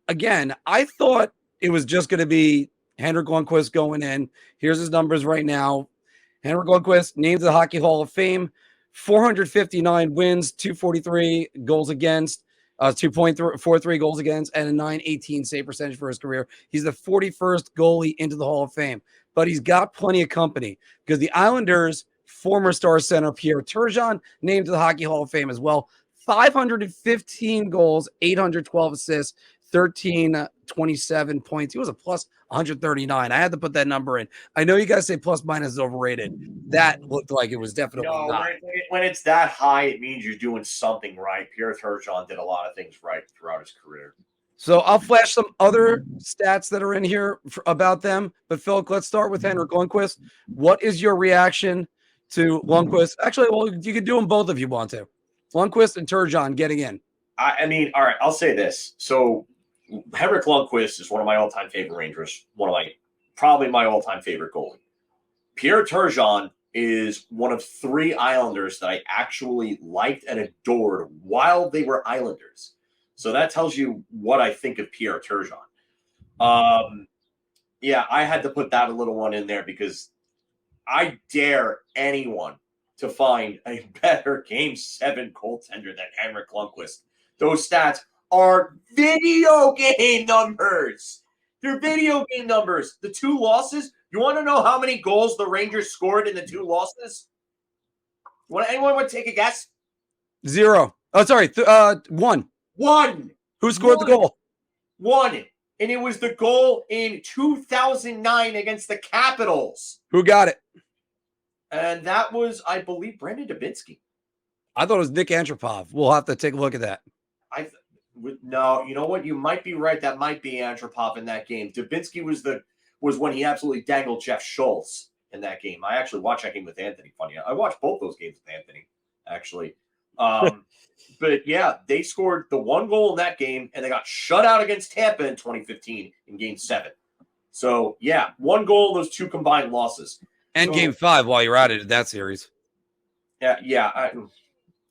again, I thought it was just going to be Henrik Lundqvist going in. Here's his numbers right now. Henrik Lundqvist named to the Hockey Hall of Fame, 459 wins, 243 goals against, 2.43 goals against, and a 918 save percentage for his career. He's the 41st goalie into the Hall of Fame, but he's got plenty of company because the Islanders' former star center Pierre Turgeon named to the Hockey Hall of Fame as well. 515 goals, 812 assists, 1327 points. He was a plus 139. I had to put that number in. I know you guys say plus minus is overrated. That looked like it was definitely not. When it's that high, it means you're doing something right. Pierre Turgeon did a lot of things right throughout his career. So I'll flash some other stats that are in here about them. But Phil, let's start with Henrik Lundqvist. What is your reaction to Lundqvist? Actually, well, you could do them both if you want to. Lundqvist and Turgeon getting in. I mean, all right, I'll say this. So Henrik Lundqvist is one of my all-time favorite Rangers, probably my all-time favorite goalie. Pierre Turgeon is one of 3 Islanders that I actually liked and adored while they were Islanders. So that tells you what I think of Pierre Turgeon. Yeah, I had to put that little one in there because I dare anyone to find a better Game 7 goaltender than Henrik Lundqvist. Those stats are video game numbers. They're video game numbers. The 2 losses, you want to know how many goals the Rangers scored in the 2 losses? Anyone want to take a guess? 0. Oh, sorry. 1. 1. Who scored the goal? 1. And it was the goal in 2009 against the Capitals. Who got it? And that was, I believe, Brendan Dubinsky. I thought it was Nick Antropov. We'll have to take a look at that. No, you know what? You might be right. That might be Antropov in that game. Dubinsky was when he absolutely dangled Jeff Schultz in that game. I actually watched that game with Anthony. Funny, I watched both those games with Anthony, actually. But yeah, they scored the 1 goal in that game, and they got shut out against Tampa in 2015 in Game 7. So yeah, 1 goal, those 2 combined losses. And Game 5 while you're at it in that series. Yeah,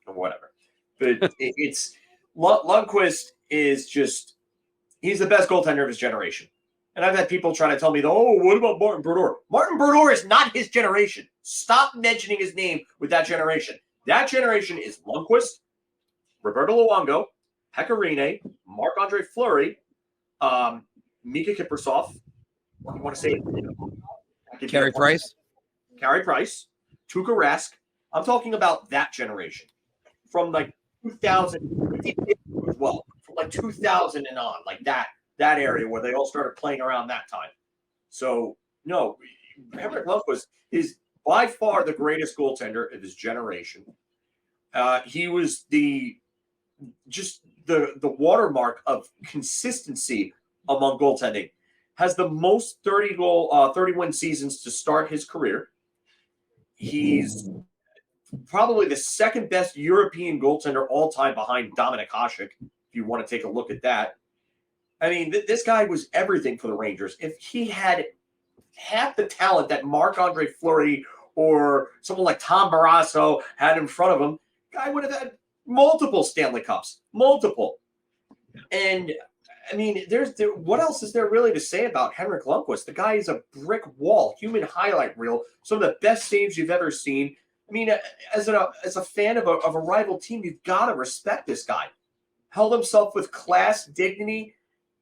whatever. But it's Lundqvist is just, he's the best goaltender of his generation. And I've had people try to tell me, what about Martin Brodeur? Martin Brodeur is not his generation. Stop mentioning his name with that generation. That generation is Lundqvist, Roberto Luongo, Pekka Rinne, Marc-Andre Fleury, Mika Kiprusoff. You want to say Carey Price? Carey Price, Tuukka Rask. I'm talking about that generation from like 2000 as well, from like 2000 and on, like that area where they all started playing around that time. So no, Henrik Lundqvist is by far the greatest goaltender of his generation. He was the watermark of consistency among goaltending. Has the most 30 win seasons to start his career. He's probably the second best European goaltender all time behind Dominik Hasek, if you want to take a look at that. I mean, this guy was everything for the Rangers. If he had half the talent that Marc-Andre Fleury or someone like Tom Barrasso had in front of him, guy would have had multiple Stanley Cups, multiple. And I mean, what else is there really to say about Henrik Lundqvist? The guy is a brick wall, human highlight reel, some of the best saves you've ever seen. I mean, as a fan of a rival team, you've got to respect this guy. Held himself with class, dignity.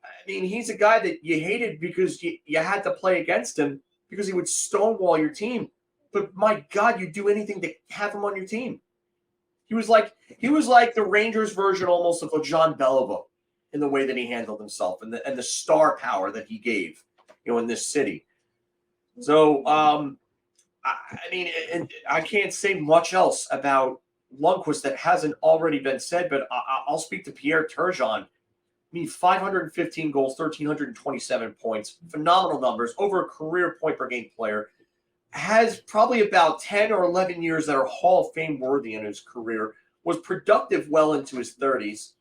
I mean, he's a guy that you hated because you had to play against him because he would stonewall your team. But my God, you'd do anything to have him on your team. He was like the Rangers version almost of a John Beliveau in the way that he handled himself and the star power that he gave, in this city. So, I mean, and I can't say much else about Lundqvist that hasn't already been said, but I'll speak to Pierre Turgeon. I mean, 515 goals, 1,327 points, phenomenal numbers, over a career point per game player. Has probably about 10 or 11 years that are Hall of Fame worthy in his career, was productive well into his 30s,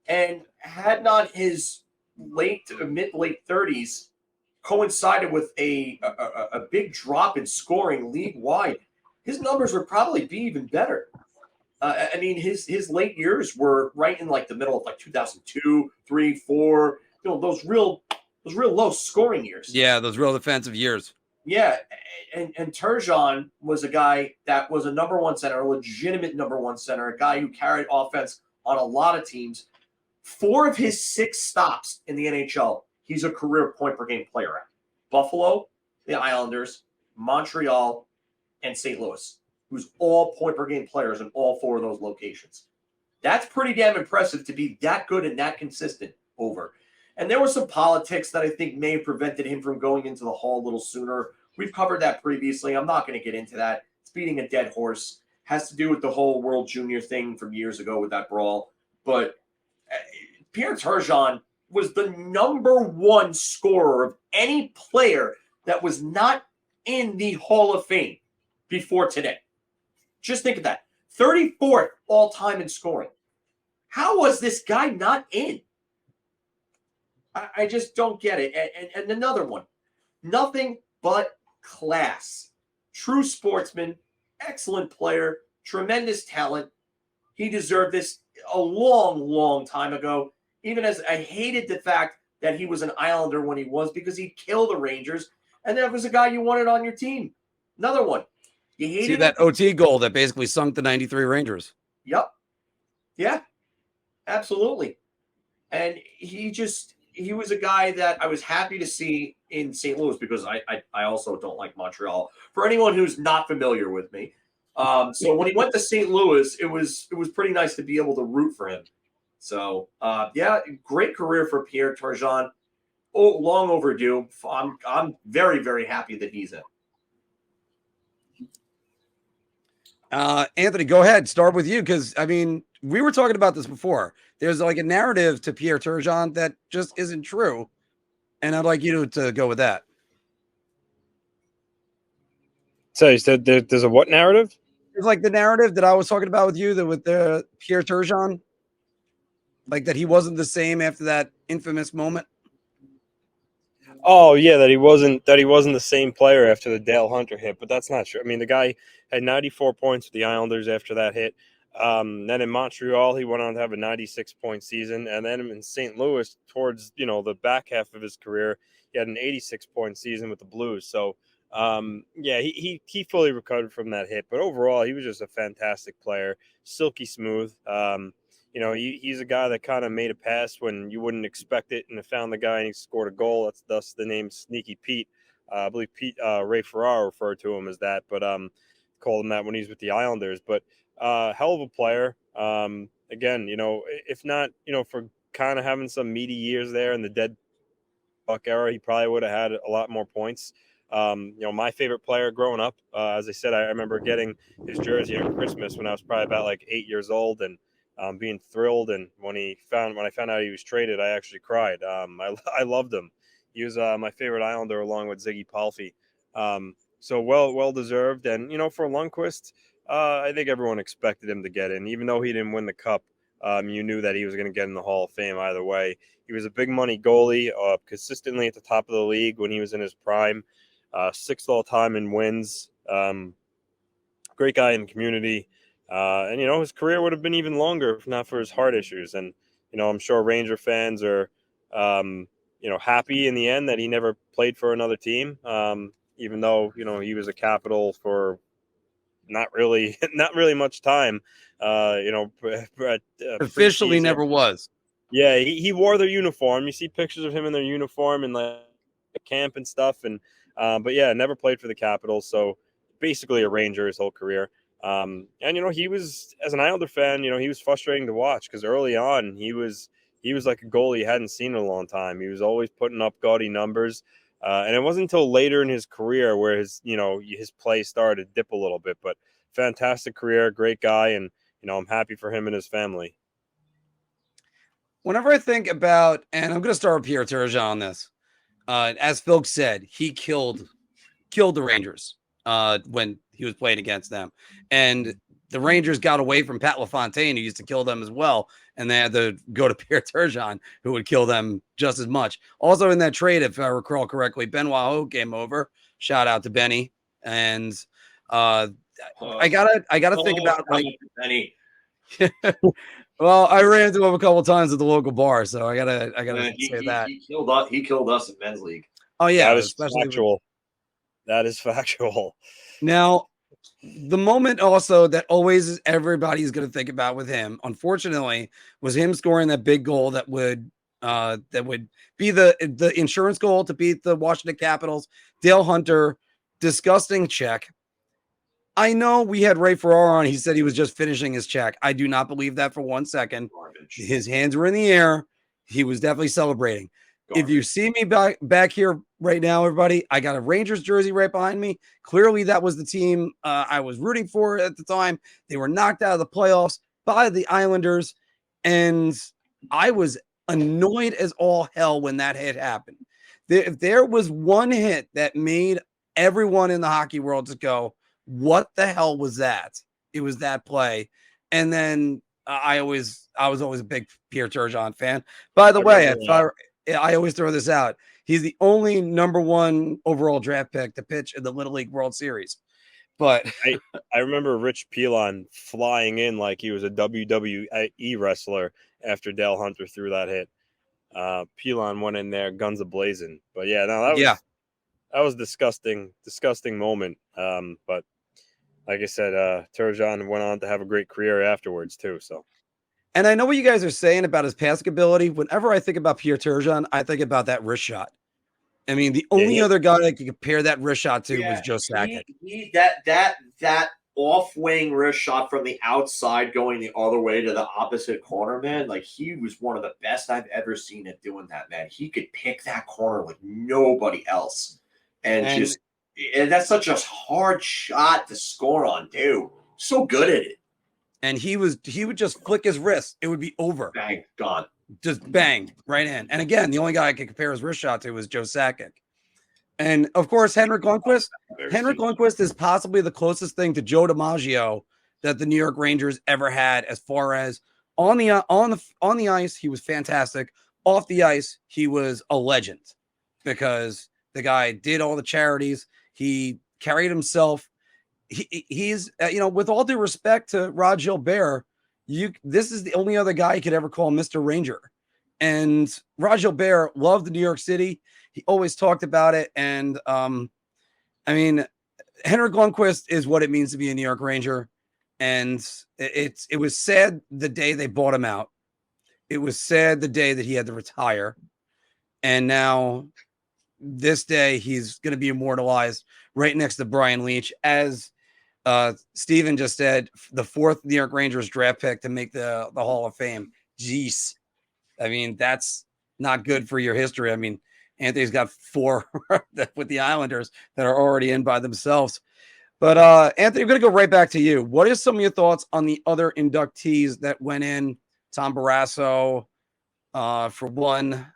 and had not his mid-late 30s coincided with a big drop in scoring league-wide, his numbers would probably be even better. I mean, his late years were right in like the middle of like 2002, 3, 4. those real low scoring years. Yeah, those real defensive years. Yeah, and Turgeon was a guy that was a number one center, a legitimate number one center, a guy who carried offense on a lot of teams. 4 of his 6 stops in the NHL, he's a career point per game player at. Buffalo, the Islanders, Montreal, and St. Louis, who's all point per game players in all 4 of those locations. That's pretty damn impressive to be that good and that consistent over. And there was some politics that I think may have prevented him from going into the Hall a little sooner. We've covered that previously. I'm not going to get into that. It's beating a dead horse. Has to do with the whole World Junior thing from years ago with that brawl. But Pierre Turgeon was the number 1 scorer of any player that was not in the Hall of Fame before today. Just think of that. 34th all-time in scoring. How was this guy not in? I just don't get it. And another one. Nothing but class. True sportsman, excellent player, tremendous talent. He deserved this a long, long time ago. Even as I hated the fact that he was an Islander when he was, because he killed the Rangers, and that was a guy you wanted on your team. Another one. You hated See that OT goal that basically sunk the 93 Rangers. Yep. Yeah, absolutely. And he was a guy that I was happy to see in St. Louis, because I also don't like Montreal. For anyone who's not familiar with me. So when he went to St. Louis, it was pretty nice to be able to root for him. So, yeah, great career for Pierre Turgeon. Oh, long overdue. I'm very, very happy that he's in. Anthony, go ahead. Start with you, because, I mean, we were talking about this before. There's like a narrative to Pierre Turgeon that just isn't true, and I'd like you to go with that. So you said there's a what narrative? It's like the narrative that I was talking about with you, that with the Pierre Turgeon, like that he wasn't the same after that infamous moment. Oh yeah, that he wasn't the same player after the Dale Hunter hit, but that's not true. I mean, the guy had 94 points with the Islanders after that hit. Then in Montreal, he went on to have a 96-point season, and then in St. Louis, towards the back half of his career, he had an 86-point season with the Blues. So yeah, he fully recovered from that hit, but overall, he was just a fantastic player, silky smooth. He's a guy that kind of made a pass when you wouldn't expect it, and found the guy and he scored a goal. That's thus the name Sneaky Pete. I believe Ray Ferraro referred to him as that, but called him that when he's with the Islanders. But hell of a player. Again, if not, for kind of having some meaty years there in the dead buck era, he probably would have had a lot more points. My favorite player growing up, as I said, I remember getting his jersey on Christmas when I was probably about like 8 years old, and being thrilled. And when I found out he was traded, I actually cried. I loved him. He was my favorite Islander, along with Ziggy Palffy. So well deserved. And for Lundqvist, I think everyone expected him to get in, even though he didn't win the cup. You knew that he was going to get in the Hall of Fame either way. He was a big money goalie, consistently at the top of the league when he was in his prime. 6th all time in wins. Great guy in the community. And his career would have been even longer if not for his heart issues. And I'm sure Ranger fans are happy in the end that he never played for another team, even though he was a Capital for not really much time. Officially never was. Yeah, he wore their uniform. You see pictures of him in their uniform and like camp and stuff. And but yeah, never played for the Capitals. So basically a Ranger his whole career. And he was, as an Islander fan, he was frustrating to watch, because early on he was like a goalie you hadn't seen in a long time. He was always putting up gaudy numbers, and it wasn't until later in his career where his play started to dip a little bit. But fantastic career, great guy, and I'm happy for him and his family. Whenever I think about, and I'm going to start with Pierre Turgeon on this, as Phil said, he killed the Rangers when he was playing against them, and the Rangers got away from Pat LaFontaine, who used to kill them as well, and they had to go to Pierre Turgeon, who would kill them just as much. Also in that trade, if I recall correctly, Benoit Ho came over. Shout out to Benny. And I gotta think about, like, Benny. Well, I ran into him a couple times at the local bar, so I gotta say that. He killed us. He killed us in men's league. Oh yeah, That is especially factual. That is factual. now. The moment also that always everybody's going to think about with him, unfortunately, was him scoring that big goal that would be the insurance goal to beat the Washington Capitals. Dale Hunter, disgusting check. I know we had Ray Ferraro on. He said he was just finishing his check. I do not believe that for 1 second. Garbage. His hands were in the air. He was definitely celebrating. Garbage. If you see me back here right now, everybody, I got a Rangers jersey right behind me. Clearly, that was the team I was rooting for at the time. They were knocked out of the playoffs by the Islanders, and I was annoyed as all hell when that hit happened. If there was one hit that made everyone in the hockey world just go, what the hell was that? It was that play. And then I was always a big Pierre Turgeon fan. By the way, I always throw this out. He's the only #1 overall draft pick to pitch in the Little League World Series. But I remember Rich Pilon flying in like he was a WWE wrestler after Dale Hunter threw that hit. Pilon went in there, guns a-blazing. But yeah, no, that was disgusting moment. But like I said, Turgeon went on to have a great career afterwards too. So, and I know what you guys are saying about his passing ability. Whenever I think about Pierre Turgeon, I think about that wrist shot. I mean, the only other guy I could compare that wrist shot to was Joe Sakic. That off-wing wrist shot from the outside going the other way to the opposite corner, man. Like, he was one of the best I've ever seen at doing that, man. He could pick that corner like nobody else. And that's such a hard shot to score on, dude. So good at it. And he would just flick his wrist. It would be over. Bang, gone. Just bang, right in. And again, the only guy I could compare his wrist shot to was Joe Sakic. And of course, Henrik Lundqvist. Henrik Lundqvist is possibly the closest thing to Joe DiMaggio that the New York Rangers ever had, as far as on the ice, he was fantastic. Off the ice, he was a legend because the guy did all the charities. He carried himself. He's with all due respect to Rod Gilbert, this is the only other guy you could ever call Mr. Ranger. And Rod Gilbert loved New York City. He always talked about it. And I mean, Henrik Lundqvist is what it means to be a New York Ranger. And it was sad the day they bought him out. It was sad the day that he had to retire. And now this day he's going to be immortalized right next to Brian Leach, as Steven just said, the 4th New York Rangers draft pick to make the Hall of Fame. Jeez. I mean, that's not good for your history. I mean, Anthony's got 4 with the Islanders that are already in by themselves. But Anthony, I'm going to go right back to you. What is some of your thoughts on the other inductees that went in? Tom Barrasso, for one.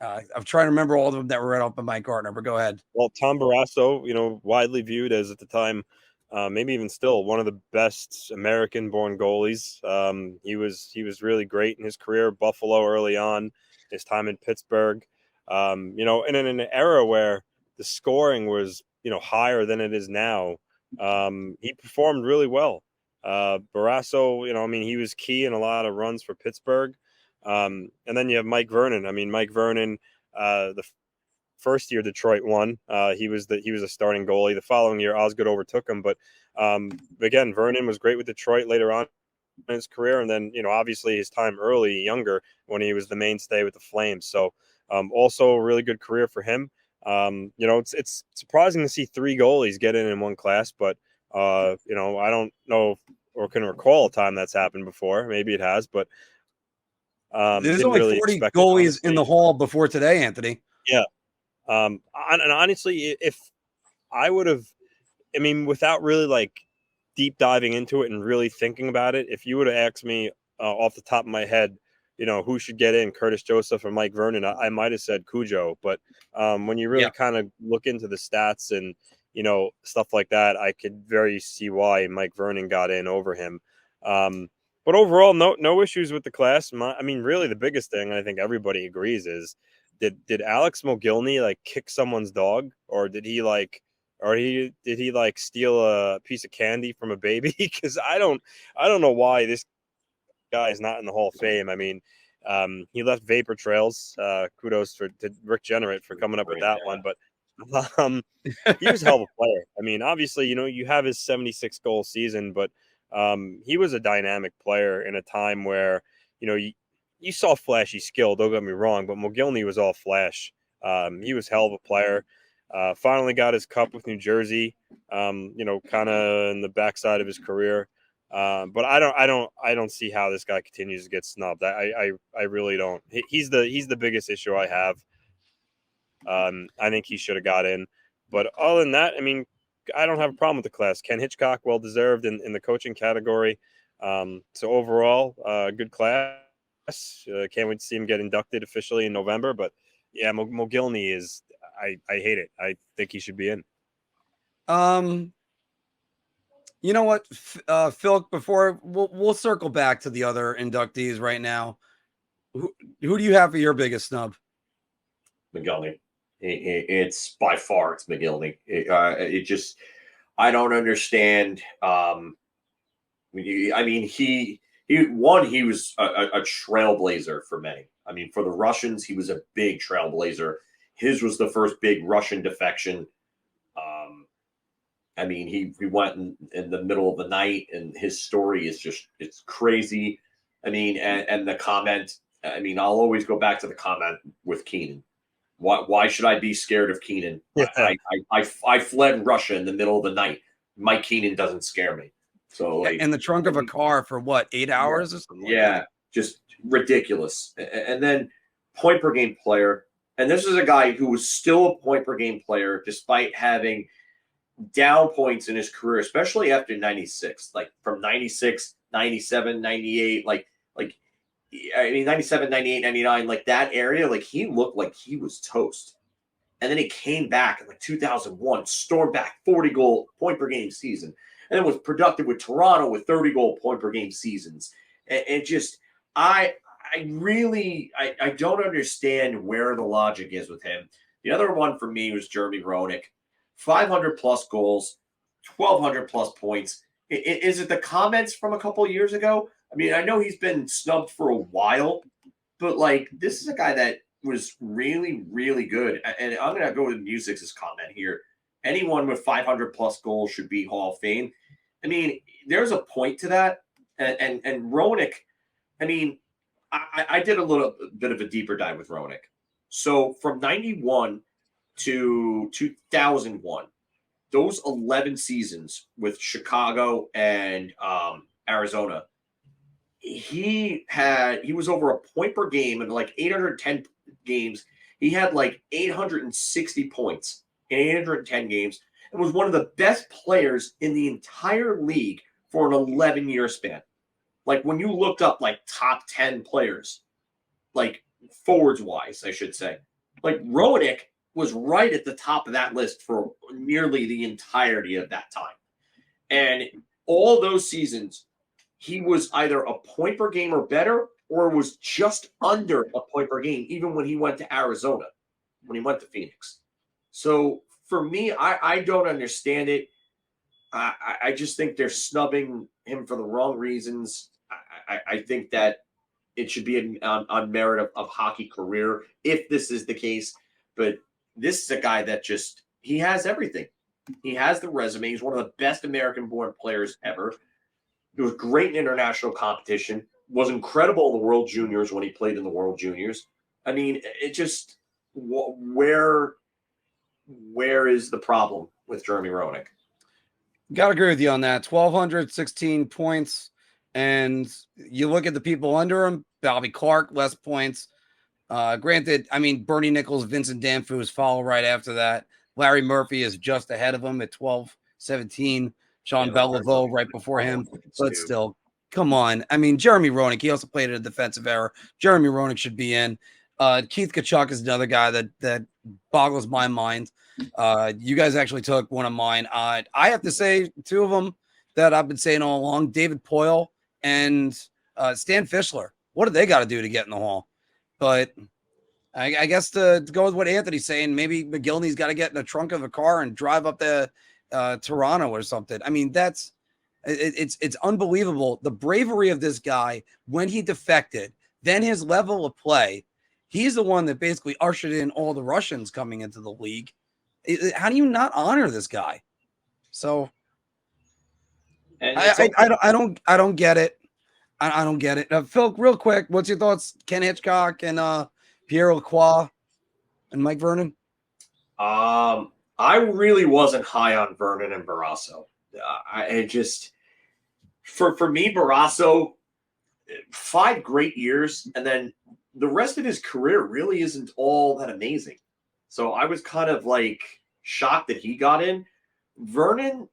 I'm trying to remember all of them that were right off by Mike Gardner, but go ahead. Well, Tom Barrasso, widely viewed as at the time, maybe even still, one of the best American-born goalies. He was really great in his career, Buffalo early on, his time in Pittsburgh. And in an era where the scoring was, higher than it is now, he performed really well. Barrasso, he was key in a lot of runs for Pittsburgh. And then you have Mike Vernon. I mean, Mike Vernon, the first year Detroit won, he was a starting goalie. The following year, Osgood overtook him. But again, Vernon was great with Detroit later on in his career, and then obviously his time early, younger, when he was the mainstay with the Flames. So also a really good career for him. It's surprising to see 3 goalies get in one class, but I don't know or can recall a time that's happened before. Maybe it has, but. There's only really 40 goalies in the Hall before today, Anthony. Yeah. And honestly, if I would have, without really deep diving into it and really thinking about it, if you would have asked me off the top of my head, who should get in, Curtis Joseph or Mike Vernon, I might have said Cujo. But when you really kind of look into the stats and, stuff like that, I could very see why Mike Vernon got in over him. But overall, no issues with the class. Really the biggest thing, I think everybody agrees, is did Alex Mogilny kick someone's dog, or did he steal a piece of candy from a baby? Because I don't know why this guy is not in the Hall of Fame. I mean, he left vapor trails. Kudos to Rick Generate for coming up with that one. But he was a hell of a player. I mean, obviously, you have his 76 goal season, but he was a dynamic player in a time where, you saw flashy skill. Don't get me wrong, but Mogilny was all flash. He was hell of a player. Finally got his cup with New Jersey. Kind of in the backside of his career. But I don't see how this guy continues to get snubbed. I really don't. He's the biggest issue I have. I think he should have got in. But other than that, I mean, I don't have a problem with the class. Ken Hitchcock, well deserved in the coaching category. So overall, good class. Can't wait to see him get inducted officially in November. But yeah, Mogilny is. I hate it. I think he should be in. You know what, Phil? Before we'll circle back to the other inductees right now. Who do you have for your biggest snub? Mogilny. It's by far it's Mogilny. It just I don't understand. I mean he was a trailblazer for many. I mean, for the Russians, he was a big trailblazer. His was the first big Russian defection. I mean, he went in the middle of the night, and his story is it's crazy. I mean, and the comment. I mean, I'll always go back to the comment with Keenan. Why should I be scared of Keenan? Yeah. I fled Russia in the middle of the night. Mike Keenan doesn't scare me. So in the trunk of a car for what, 8 hours or something? Yeah, just ridiculous. And then point per game player. And this is a guy who was still a point per game player despite having down points in his career, especially after 96, like from 96, 97, 98, I mean, 97, 98, 99, like that area, like he looked like he was toast. And then he came back in like 2001, stormed back 40 goal point per game season, and then was productive with Toronto with 30 goal point per game seasons. And just, I don't understand where the logic is with him. The other one for me was Jeremy Roenick, 500 plus goals, 1,200 plus points. Is it the comments from a couple of years ago? I mean, I know he's been snubbed for a while, but like this is a guy that was really, really good. And I'm going to go with Music's comment here. Anyone with 500 plus goals should be Hall of Fame. I mean, there's a point to that. And Roenick, I mean, I did a little bit of a deeper dive with Roenick. So from 91 to 2001, those 11 seasons with Chicago and Arizona, he was over a point per game in like 810 games. He had like 860 points in 810 games and was one of the best players in the entire league for an 11-year span. Like when you looked up like top 10 players, like forwards wise, I should say, like Roenick was right at the top of that list for nearly the entirety of that time. And all those seasons, he was either a point per game or better, or was just under a point per game, even when he went to Arizona, when he went to Phoenix. So for me, I don't understand it. I just think they're snubbing him for the wrong reasons. I think that it should be on merit of hockey career, if this is the case. But this is a guy that he has everything. He has the resume. He's one of the best American-born players ever. He was great in international competition, was incredible in the World Juniors when he played in the World Juniors. I mean, it just where is the problem with Jeremy Roenick? Got to agree with you on that. 1,216 points. And you look at the people under him, Bobby Clark, less points. Granted, I mean, Bernie Nichols, Vincent Danfus follow right after that. Larry Murphy is just ahead of him at 1,217. Sean Beliveau right before him. But still, come on. I mean, Jeremy Roenick, he also played at a defensive error. Jeremy Roenick should be in. Keith Tkachuk is another guy that boggles my mind. You guys actually took one of mine. I have to say two of them that I've been saying all along, David Poile and Stan Fischler. What do they got to do to get in the Hall? But I guess to go with what Anthony's saying, maybe Mogilny's got to get in the trunk of a car and drive up to Toronto or something. I mean, that's It's unbelievable. The bravery of this guy when he defected, then his level of play. He's the one that basically ushered in all the Russians coming into the league. How do you not honor this guy? So I don't get it. I don't get it. Phil, real quick, what's your thoughts? Ken Hitchcock and Pierre Lacroix and Mike Vernon? I really wasn't high on Vernon and Barrasso. I just, for me, Barrasso, 5 great years, and then the rest of his career really isn't all that amazing. So I was kind of like shocked that he got in. Vernon,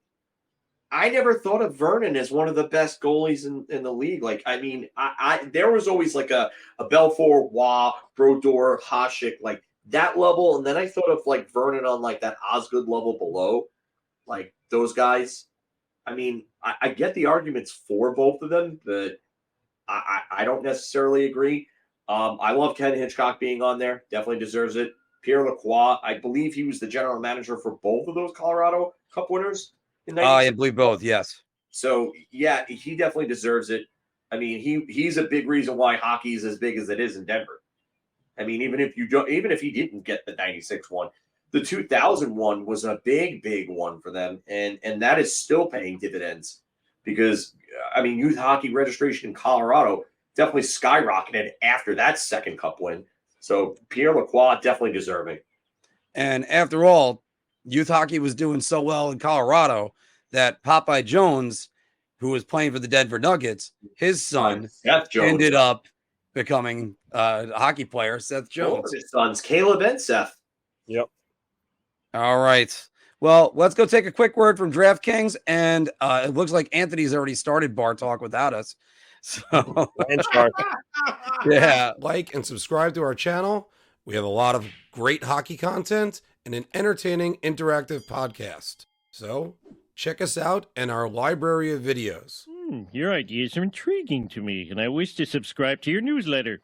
I never thought of Vernon as one of the best goalies in the league. Like, I mean, I there was always like a Belfour, Waugh, Brodeur, Hasek, like that level. And then I thought of like Vernon on like that Osgood level below, like those guys. I mean, I get the arguments for both of them, but I don't necessarily agree. I love Ken Hitchcock being on there. Definitely deserves it. Pierre Lacroix, I believe he was the general manager for both of those Colorado Cup winners. I believe both, yes. So, yeah, he definitely deserves it. I mean, he's a big reason why hockey is as big as it is in Denver. I mean, even if he didn't get the 96 one, the 2001 was a big one for them, and that is still paying dividends because, I mean, youth hockey registration in Colorado definitely skyrocketed after that second Cup win. So Pierre Lacroix definitely deserving. And after all, youth hockey was doing so well in Colorado that Popeye Jones, who was playing for the Denver Nuggets, his son ended up becoming a hockey player, Seth Jones. His sons, Caleb and Seth. Yep. All right. Well, let's go take a quick word from DraftKings. And it looks like Anthony's already started bar talk without us. So, yeah. Like and subscribe to our channel. We have a lot of great hockey content and an entertaining interactive podcast. So check us out and our library of videos. Your ideas are intriguing to me, and I wish to subscribe to your newsletter.